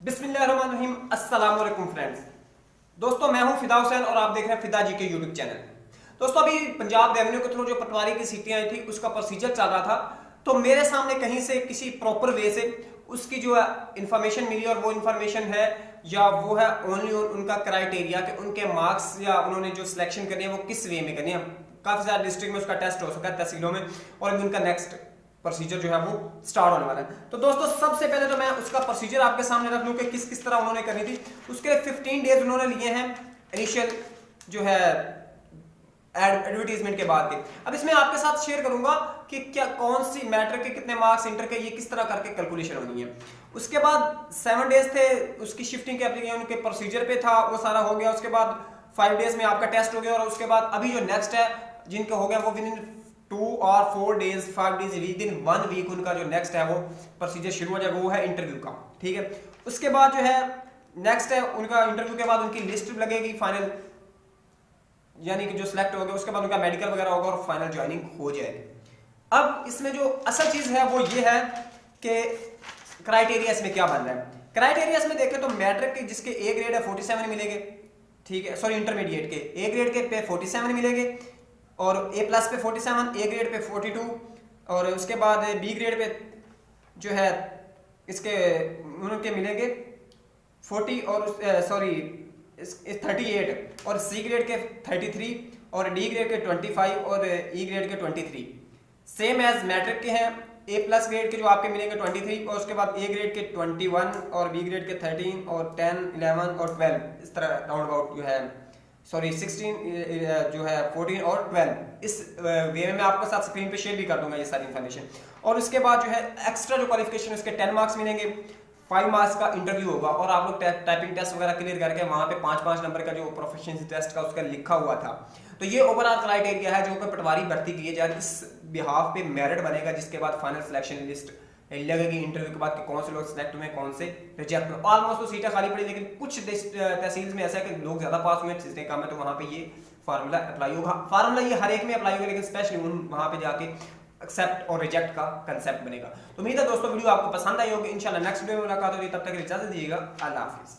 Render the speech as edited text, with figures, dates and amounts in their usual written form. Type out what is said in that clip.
बिस्मिल्लाहिर्रहमानिर्रहीम। अस्सलाम वालेकुम फ्रेंड्स। दोस्तों मैं हूं फिदा हुसैन और आप देख रहे हैं फिदा जी के यूट्यूब चैनल। दोस्तों अभी पंजाब रेवेन्यू के थ्रू जो पटवारी की सीटें आई थी उसका प्रोसीजर चल रहा था, तो मेरे सामने कहीं से किसी प्रॉपर वे से उसकी जो इंफॉर्मेशन मिली और वो इंफॉर्मेशन है या वो है ओनली उनका क्राइटेरिया कि उनके मार्क्स या उन्होंने जो सिलेक्शन करनी है वो किस वे में करनी है। काफी सारे डिस्ट्रिक्ट में उसका टेस्ट हो सका है, तहसीलों में, और अभी उनका नेक्स्ट प्रोसीजर जो है वो स्टार्ट होने वाला है। तो दोस्तों सबसे पहले तो मैं उसका प्रोसीजर आपके सामने रख लूं कि किस किस तरह उन्होंने करनी थी। उसके 15 डेज उन्होंने लिए हैं इनिशियल जो है एडवर्टीजमेंट के बाद के। अब इसमें आपके साथ शेयर करूंगा कि क्या कौन सी मैट्रिक के कितने मार्क्स, इंटर के, ये किस तरह करके कैलकुलेशन होनी है। उसके बाद 7 डेज थे उसकी शिफ्टिंग के एप्लीकेशन के प्रोसीजर पे था, वो सारा हो गया। उसके बाद 5 डेज में आपका टेस्ट हो गया और उसके बाद अभी जो नेक्स्ट है जिनका हो गया वो विद इन 2 और 4 days 5 days within 1 week उनका जो नेक्स्ट है वो प्रोसीजर शुरू हो जाएगा, वो है इंटरव्यू का। ठीक है, उसके बाद जो है नेक्स्ट है उनका इंटरव्यू के बाद उनकी लिस्ट लगेगी फाइनल, यानी कि जो सिलेक्ट हो गया उसके बाद उनका मेडिकल वगैरह होगा और फाइनल ज्वाइनिंग हो जाएगी। अब इसमें जो असल चीज है वो ये है कि क्राइटेरिया इसमें क्या बन रहा है। क्राइटेरिया इसमें देखें तो मैट्रिक के जिसके ए ग्रेड है 47 मिलेंगे, ठीक है, सॉरी इंटरमीडिएट के ए ग्रेड के पे 47 मिलेंगे और ए प्लस पे 47, ए ग्रेड पे 42 और उसके बाद बी ग्रेड पे जो है इसके उनके मिलेंगे 40 और सॉरी 38 और सी ग्रेड के 33 और डी ग्रेड के 25 और ई ग्रेड के 23 सेम एज मैट्रिक के हैं। ए प्लस ग्रेड के जो आपके मिलेंगे 23 और उसके बाद ए ग्रेड के 21 और बी ग्रेड के 13 और 10 11 और 12 इस तरह राउंड अबाउट जो है, सॉरी 16 जो है 14 और 12 इस वे में मैं आपके साथ स्क्रीन पे शेयर भी कर दूंगा ये सारी इन्फॉर्मेशन। और उसके बाद जो है एक्स्ट्रा जो क्वालिफिकेशन उसके 10 मार्क्स मिलेंगे, 5 मार्क्स का इंटरव्यू होगा और आप लोग टाइपिंग टेस्ट वगैरह क्लियर करके वहां पे 5-5 नंबर का जो प्रोफिशिएंसी टेस्ट का उसका लिखा हुआ था। तो ये ओवरऑल क्राइटेरिया है जो कि पटवारी भर्ती किए जा रही है। इस बिहाफ पे मेरिट बनेगा जिसके बाद फाइनल सिलेक्शन लिस्ट लगेगी इंटरव्यू के बाद कि कौन से लोग सिलेक्ट हुए कौन से रिजेक्ट हुए। ऑलमोस्ट तो सीटें खाली पड़ी, लेकिन कुछ तहसील में ऐसा है कि लोग ज्यादा पास हुए, सीटें कम है, तो वहां पे ये फार्मूला अप्लाई होगा। फार्मूला ये हर एक में अप्लाई होगा, लेकिन स्पेशली वहां पे जाके एक्सेप्ट और रिजेक्ट का कंसेप्ट बनेगा। तो उम्मीद है दोस्तों वीडियो आपको पसंद आई होगी। इंशाल्लाह नेक्स्ट वीडियो में मुलाकात होगी, तब तक इजाजत दीजिएगा। अल्लाह हाफिज।